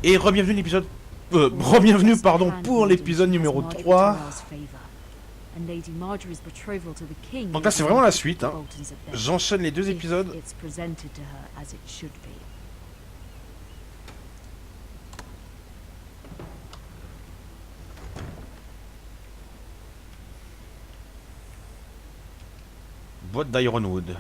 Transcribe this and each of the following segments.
Et re-bienvenue l'épisode... re-bienvenue, pardon, pour l'épisode numéro 3. Donc là c'est vraiment la suite, hein. J'enchaîne les deux épisodes. Boîte d'Ironwood.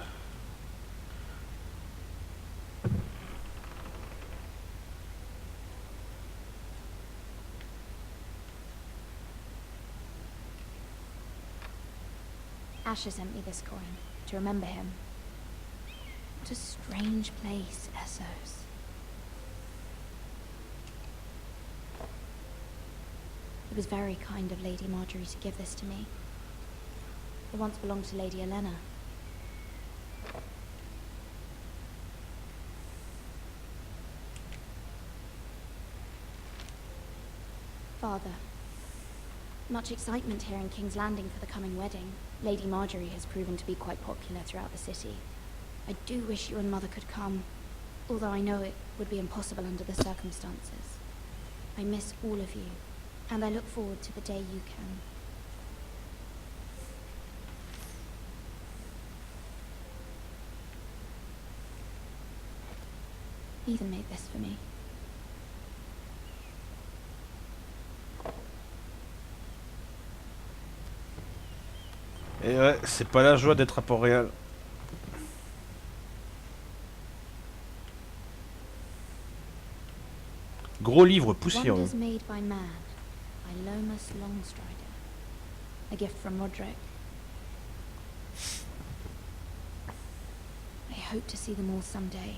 Asher sent me this coin to remember him. What a strange place, Essos. It was very kind of Lady Marjorie to give this to me. It once belonged to Lady Elena. Father, much excitement here in King's Landing for the coming wedding. Lady Marjorie has proven to be quite popular throughout the city. I do wish you and Mother could come, although I know it would be impossible under the circumstances. I miss all of you, and I look forward to the day you can. Ethan made this for me. Et ouais, c'est pas la joie d'être à Port-Réal. Gros livre poussiéreux. Wonders made by man, by Lomas Longstrider. A gift from Roderick. I hope to see them all someday.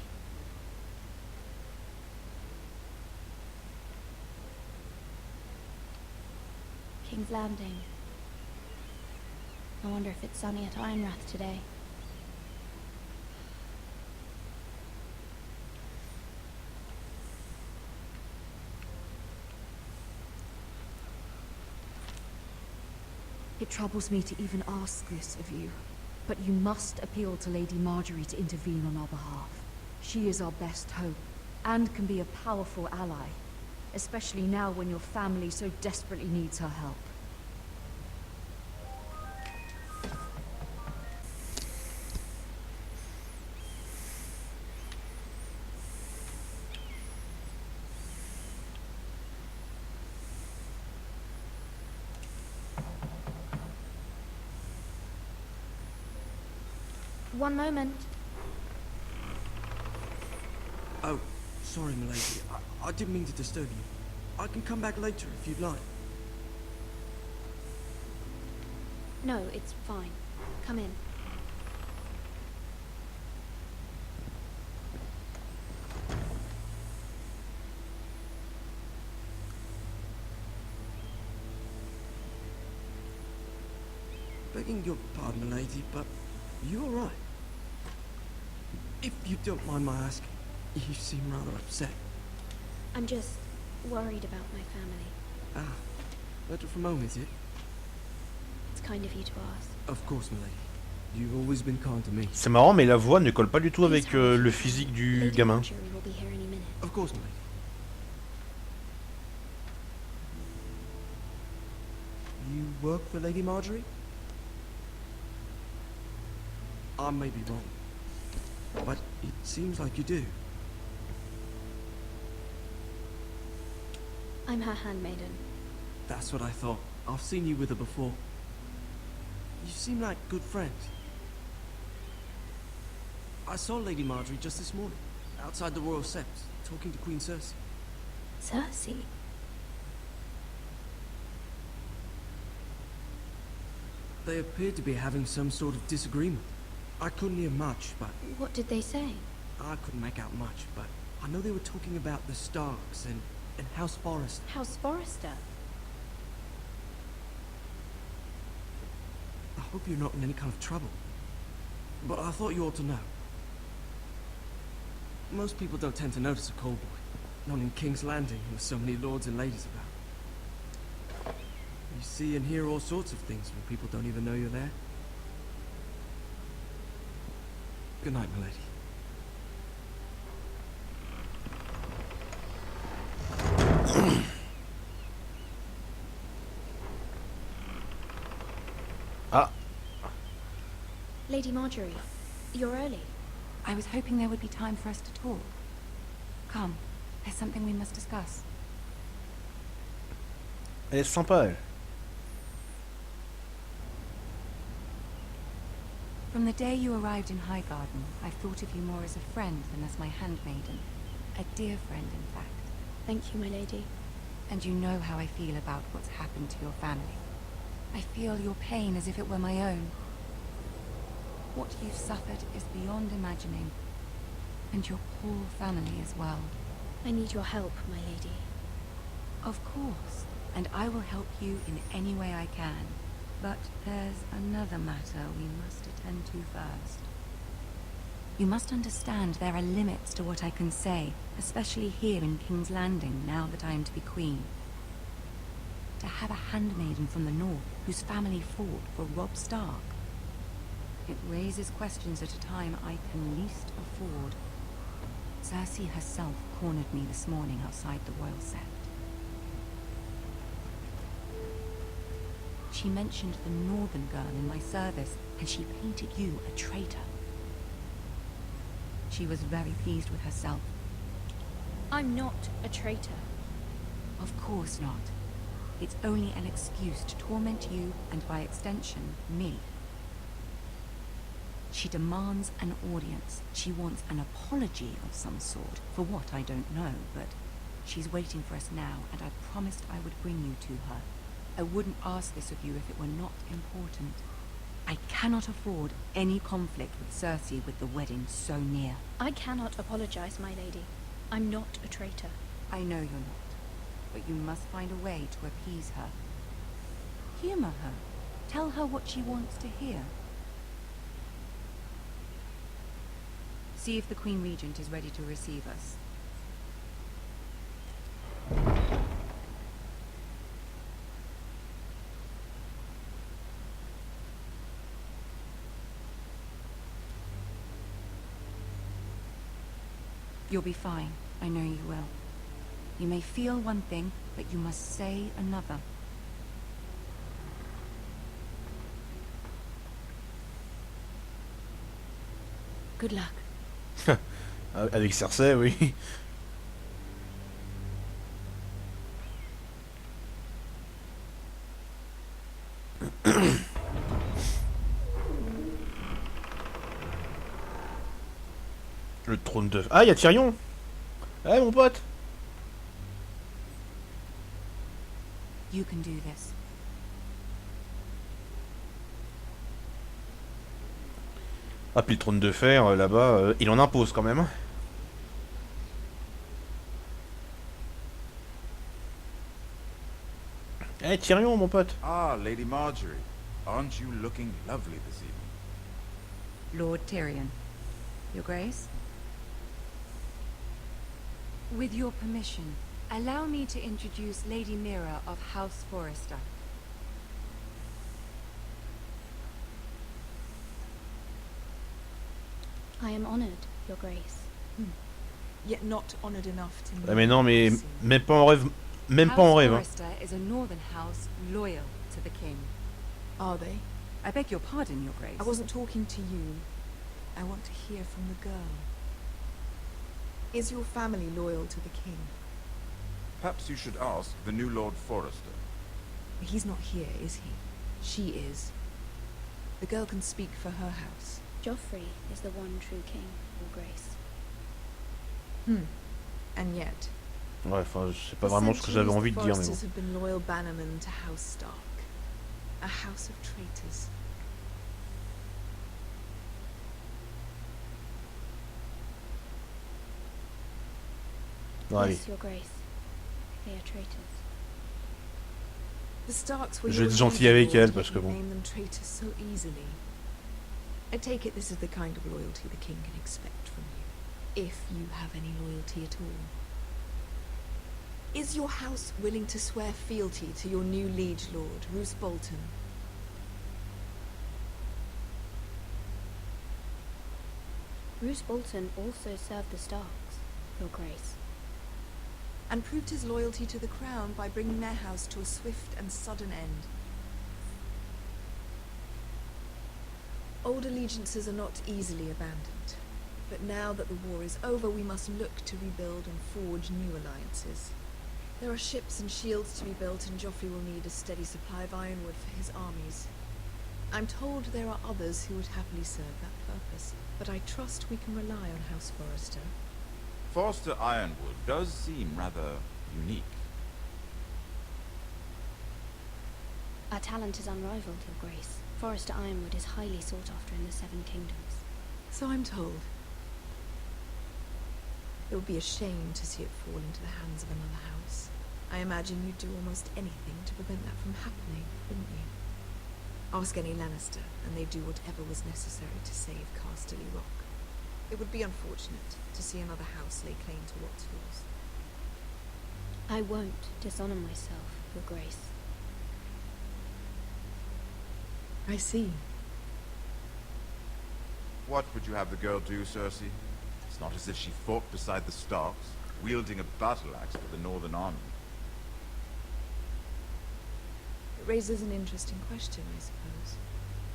King's Landing. I wonder if it's sunny at Ironrath today. It troubles me to even ask this of you, but you must appeal to Lady Marjorie to intervene on our behalf. She is our best hope, and can be a powerful ally, especially now when your family so desperately needs her help. One moment. Oh, sorry, milady. I didn't mean to disturb you. I can come back later if you'd like. No, it's fine. Come in. Begging your pardon, milady, but you all right? If you don't mind my asking, you seem rather upset. I'm just worried about my family. Ah, letter from home, is it? It's kind of you to ask. Of course, milady. You've always been kind to me. C'est marrant, mais la voix ne colle pas du tout avec le physique du Lady gamin. Marjorie will be here any minute. Of course, milady. You work for Lady Marjorie? I may be wrong, but it seems like you do. I'm her handmaiden. That's what I thought. I've seen you with her before. You seem like good friends. I saw Lady Marjorie just this morning, outside the Royal Sept, talking to Queen Cersei. Cersei? They appeared to be having some sort of disagreement. I couldn't hear much, but... What did they say? I couldn't make out much, but I know they were talking about the Starks and House Forrester. House Forrester? I hope you're not in any kind of trouble. But I thought you ought to know. Most people don't tend to notice a call boy. Not in King's Landing, with so many lords and ladies about. You see and hear all sorts of things when people don't even know you're there. Good night, milady. Ah, Lady Marjorie, you're early. I was hoping there would be time for us to talk. Come, there's something we must discuss. elle est sympa, elle. From the day you arrived in Highgarden, I've thought of you more as a friend than as my handmaiden. A dear friend, in fact. Thank you, my lady. And you know how I feel about what's happened to your family. I feel your pain as if it were my own. What you've suffered is beyond imagining. And your poor family as well. I need your help, my lady. Of course, and I will help you in any way I can. But there's another matter we must attend to first. You must understand there are limits to what I can say, especially here in King's Landing, now that I am to be queen. To have a handmaiden from the north whose family fought for Robb Stark. It raises questions at a time I can least afford. Cersei herself cornered me this morning outside the royal sept. She mentioned the northern girl in my service, and she painted you a traitor. She was very pleased with herself. I'm not a traitor. Of course not. It's only an excuse to torment you, and by extension, me. She demands an audience. She wants an apology of some sort, for what I don't know, but she's waiting for us now, and I promised I would bring you to her. I wouldn't ask this of you if it were not important. I cannot afford any conflict with Cersei with the wedding so near. I cannot apologize, my lady. I'm not a traitor. I know you're not, but you must find a way to appease her. Humor her. Tell her what she wants to hear. See if the Queen Regent is ready to receive us. You'll be fine. I know you will. You may feel one thing, but you must say another. Good luck. Avec Cersei, oui. Le trône de... Ah, il y a Tyrion. Eh, mon pote. You can do this. Ah, puis le trône de fer, là-bas, il en impose quand même. Eh, Tyrion, mon pote. Ah, Lady Marjorie. Aren't you looking lovely this evening? Lord Tyrion. Your Grace? With your permission, allow me to introduce Lady Mira of House Forrester. I am honored, Your Grace. Yet not honored enough to Ah, mais non, mais même pas en rêve. Même pas en rêve. Hein. House Forrester is a northern house loyal to the king. Are they? I beg your pardon, Your Grace. I wasn't talking to you. I want to hear from the girl. Is your family loyal to the king? Perhaps you should ask the new Lord Forrester. He's not here, is he? She is. The girl can speak for her house. Joffrey is the one true king, Your Grace. And yet, Ouais, enfin, c'est pas vraiment ce que j'avais envie de dire, mais bon. Forresters have been loyal bannermen to House Stark. A house of traitors. Bon, allez. Yes, Your Grace. They are traitors. The Starks were Je vais your être gentil liege avec lord, elle, parce yet que you bon. name them traitors so easily. I take it this is the kind of loyalty the king can expect from you, if you have any loyalty at all. Is your house willing to swear fealty to your new liege lord, Roose Bolton? Roose Bolton also served the Starks, Your Grace. And proved his loyalty to the crown by bringing their house to a swift and sudden end. Old allegiances are not easily abandoned. But now that the war is over, we must look to rebuild and forge new alliances. There are ships and shields to be built, and Joffrey will need a steady supply of ironwood for his armies. I'm told there are others who would happily serve that purpose, but I trust we can rely on House Forrester. Forster Ironwood does seem rather unique. Our talent is unrivaled, Your Grace. Forrester Ironwood is highly sought after in the Seven Kingdoms. So I'm told. It would be a shame to see it fall into the hands of another house. I imagine you'd do almost anything to prevent that from happening, wouldn't you? Ask any Lannister, and they'd do whatever was necessary to save Casterly Rock. It would be unfortunate to see another house lay claim to what's yours. I won't dishonor myself, Your Grace. I see. What would you have the girl do, Cersei? It's not as if she fought beside the Starks, wielding a battle axe for the Northern Army. It raises an interesting question, I suppose.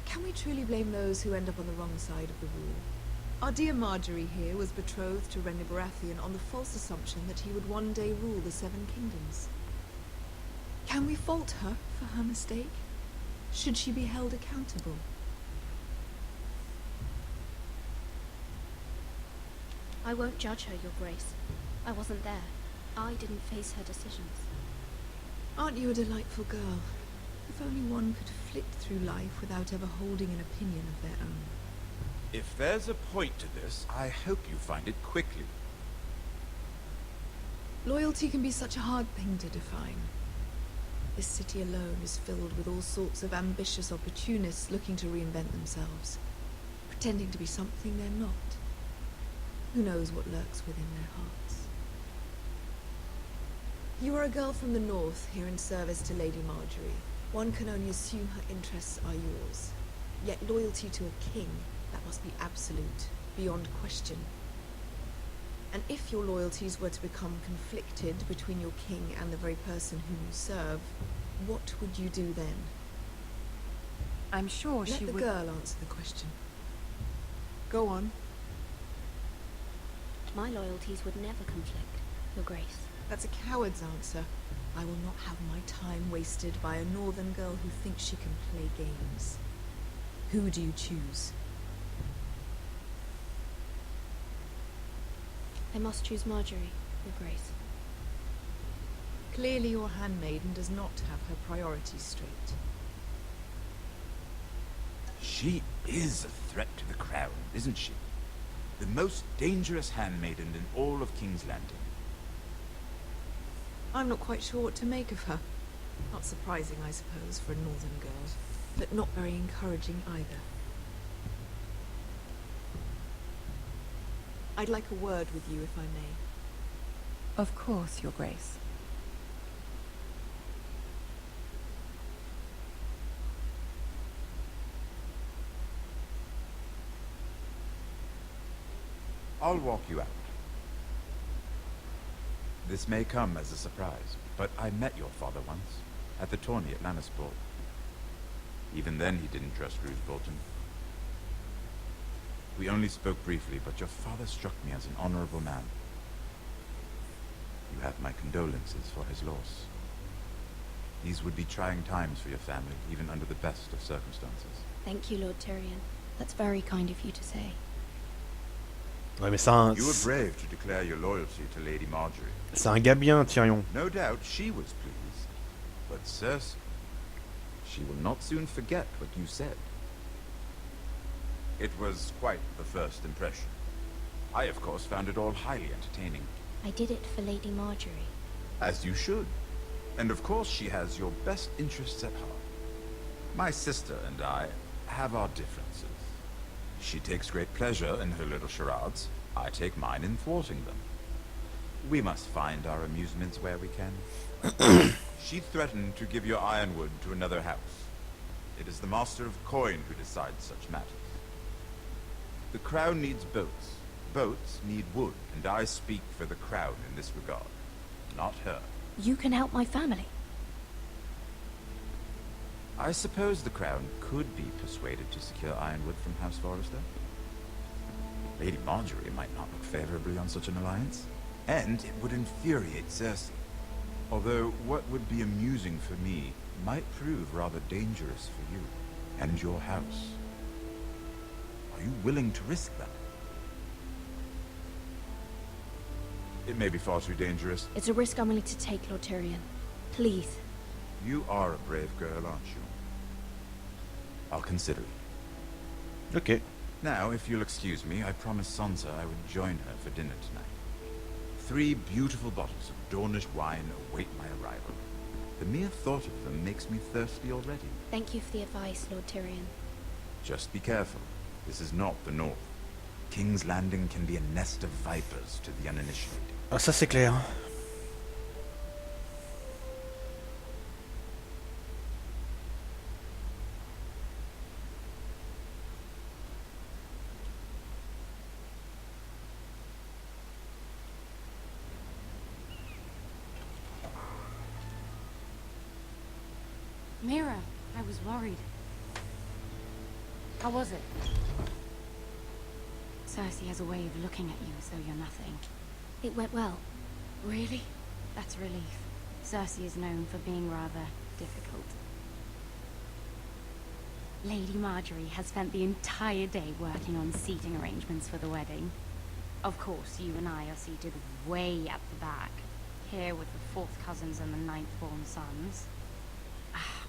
Can we truly blame those who end up on the wrong side of the war? Our dear Marjorie here was betrothed to Renly Baratheon on the false assumption that he would one day rule the Seven Kingdoms. Can we fault her for her mistake? Should she be held accountable? I won't judge her, Your Grace. I wasn't there. I didn't face her decisions. Aren't you a delightful girl? If only one could flit through life without ever holding an opinion of their own. If there's a point to this, I hope you find it quickly. Loyalty can be such a hard thing to define. This city alone is filled with all sorts of ambitious opportunists looking to reinvent themselves, pretending to be something they're not. Who knows what lurks within their hearts? You are a girl from the north, here in service to Lady Marjorie. One can only assume her interests are yours. Yet loyalty to a king, that must be absolute, beyond question. And if your loyalties were to become conflicted between your king and the very person whom you serve, what would you do then? I'm sure Let she the would... girl answer the question. Go on. My loyalties would never conflict, Your Grace. That's a coward's answer. I will not have my time wasted by a northern girl who thinks she can play games. Who do you choose? I must choose Marjorie, Your Grace. Clearly your handmaiden does not have her priorities straight. She is a threat to the crown, isn't she? The most dangerous handmaiden in all of King's Landing. I'm not quite sure what to make of her. Not surprising, I suppose, for a northern girl, but not very encouraging either. I'd like a word with you, if I may. Of course, Your Grace. I'll walk you out. This may come as a surprise, but I met your father once, at the tourney at Lannisport. Even then he didn't trust Roose Bolton. We only spoke briefly, but your father struck me as an honorable man. You have my condolences for his loss. These would be trying times for your family, even under the best of circumstances. Thank you, Lord Tyrion. That's very kind of you to say. Ouais, mais ça, You were brave to declare your loyalty to Lady Marjorie. c'est un gars bien, Tyrion. No doubt she was pleased, but Cersei, she will not soon forget what you said. It was quite the first impression. I, of course, found it all highly entertaining. I did it for Lady Marjorie. As you should. And of course she has your best interests at heart. My sister and I have our differences. She takes great pleasure in her little charades. I take mine in thwarting them. We must find our amusements where we can. She threatened to give your ironwood to another house. It is the Master of Coin who decides such matters. The crown needs boats. Boats need wood, and I speak for the crown in this regard, not her. You can help my family. I suppose the Crown could be persuaded to secure Ironwood from House Forrester. Lady Marjorie might not look favorably on such an alliance, and it would infuriate Cersei. Although what would be amusing for me might prove rather dangerous for you and your house. Are you willing to risk that? It may be far too dangerous. It's a risk I'm willing to take, Lord Tyrion. Please. You are a brave girl, aren't you? I'll consider it. Ok. Now, if you'll excuse me, I promised Sansa I would join her for dinner tonight. 3 beautiful bottles of Dornish wine await my arrival. The mere thought of them makes me thirsty already. Thank you for the advice, Lord Tyrion. Just be careful. This is not the North. King's Landing can be a nest of vipers to the uninitiated. Ah, ça c'est clair. Mira, I was worried. How was it? Cersei has a way of looking at you as though you're nothing. It went well. Really? That's a relief. Cersei is known for being rather difficult. Lady Marjorie has spent the entire day working on seating arrangements for the wedding. Of course, you and I are seated way at the back, here with the 4th cousins and the 9th-born sons. Ah,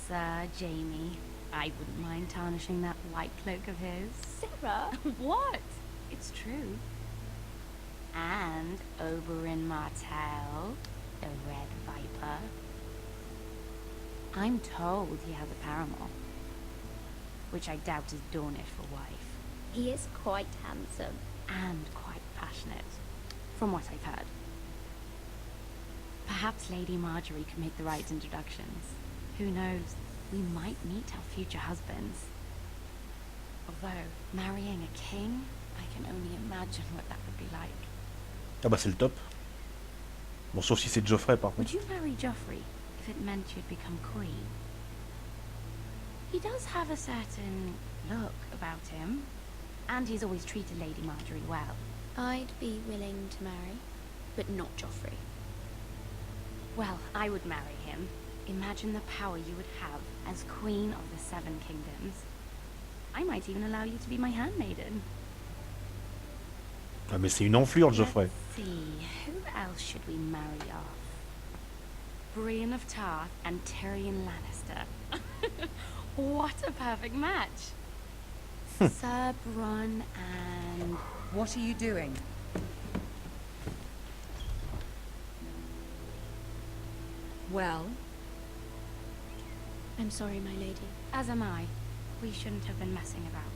Sir Jaime, I wouldn't mind tarnishing that white cloak of his. Sarah? What? It's true. And Oberyn Martell, the Red Viper. I'm told he has a paramour, which I doubt is Dornish for wife. He is quite handsome. And quite passionate, from what I've heard. Perhaps Lady Marjorie could make the right introductions. Who knows? We might meet our future husbands. Although, marrying a king, I can only imagine what that would be like. Ah bah c'est le top. Bon, sauf si c'est Joffrey par Would contre. you marry Joffrey if it meant you'd become queen? He does have a certain look about him, and he's always treated Lady Marjorie well. I'd be willing to marry, but not Joffrey. Well, I would marry him. Imagine the power you would have as Queen of the 7 Kingdoms. I might even allow you to be my handmaiden. Ah mais c'est une enflure, Joffrey. Let's see, who else should we marry off? Brienne of Tarth and Tyrion Lannister. What a perfect match! Sir Bronn and... What are you doing? Well, I'm sorry, my lady. As am I. We shouldn't have been messing about.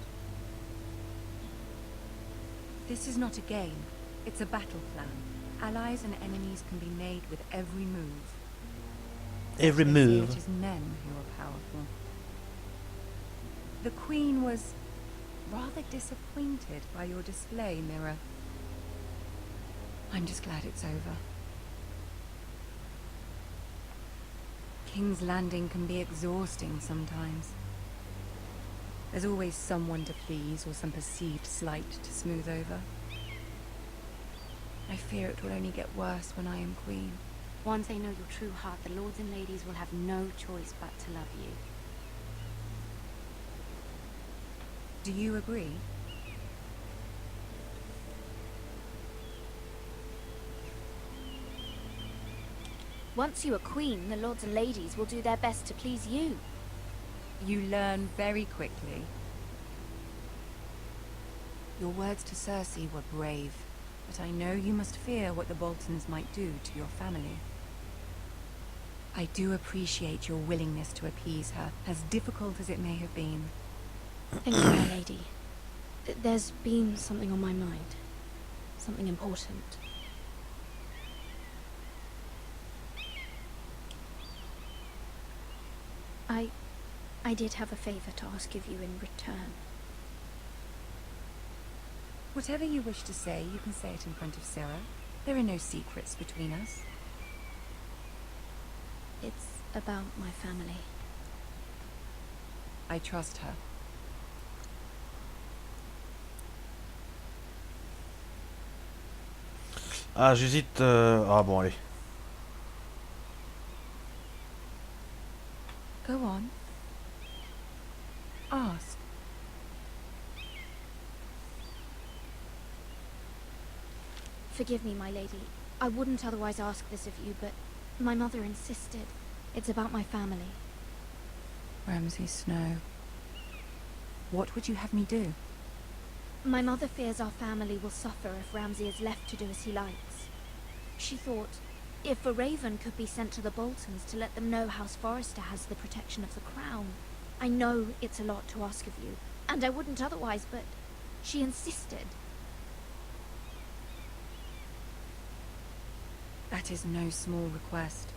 this is not a game. It's a battle plan. Allies and enemies can be made with every move. Every They say move. it is men who are powerful. The Queen was rather disappointed by your display, Mira. I'm just glad it's over. King's Landing can be exhausting sometimes. There's always someone to please or some perceived slight to smooth over. I fear it will only get worse when I am queen. Once they know your true heart, the lords and ladies will have no choice but to love you. Do you agree? Once you are queen, the lords and ladies will do their best to please you. You learn very quickly. Your words to Cersei were brave, but I know you must fear what the Boltons might do to your family. I do appreciate your willingness to appease her, as difficult as it may have been. Thank you, my lady. There's been something on my mind. Something important. I did have a favor to ask of you in return. Whatever you wish to say, you can say it in front of Sarah. There are no secrets between us. It's about my family. I trust her. Ah, j'hésite. Ah bon, allez. Go on. Ask. Forgive me, my lady. I wouldn't otherwise ask this of you, but my mother insisted. It's about my family. Ramsay Snow. What would you have me do? My mother fears our family will suffer if Ramsay is left to do as he likes. She thought, if a raven could be sent to the Boltons to let them know House Forrester has the protection of the crown. I know it's a lot to ask of you, and I wouldn't otherwise, but she insisted. That is no small request,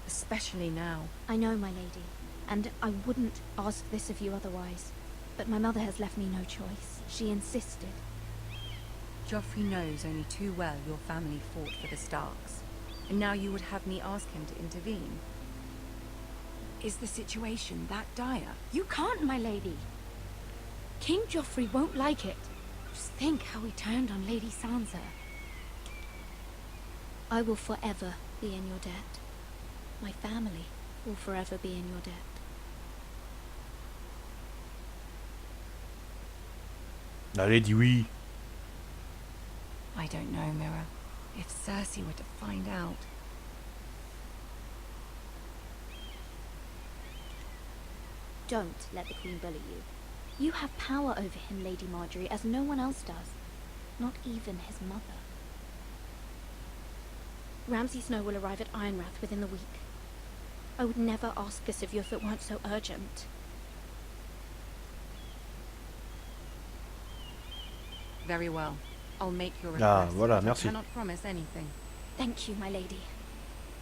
especially now. I know, my lady, and I wouldn't ask this of you otherwise. But my mother has left me no choice. She insisted. Joffrey knows only too well your family fought for the Starks, and now you would have me ask him to intervene. Is the situation that dire? You can't, my lady. King Joffrey won't like it. Just think how he turned on Lady Sansa. I will forever be in your debt. My family will forever be in your debt. Allez, dis oui. I don't know, Mira. If Cersei were to find out... Don't let the Queen bully you. You have power over him, Lady Marjorie, as no one else does. Not even his mother. Ramsay Snow will arrive at Ironrath within the week. I would never ask this of you if it weren't so urgent. Very well. I'll make your Ah, request. voilà, but merci. I cannot promise anything. Thank you, my lady.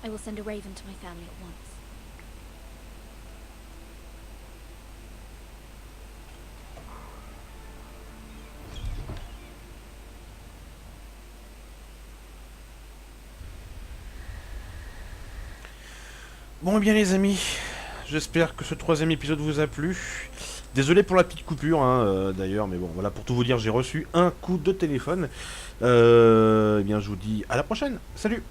I will send a raven to my family at once. Bon, eh bien les amis, j'espère que ce troisième épisode vous a plu. Désolé pour la petite coupure, hein, d'ailleurs, mais bon, voilà, pour tout vous dire, j'ai reçu un coup de téléphone. Eh bien, je vous dis à la prochaine. Salut!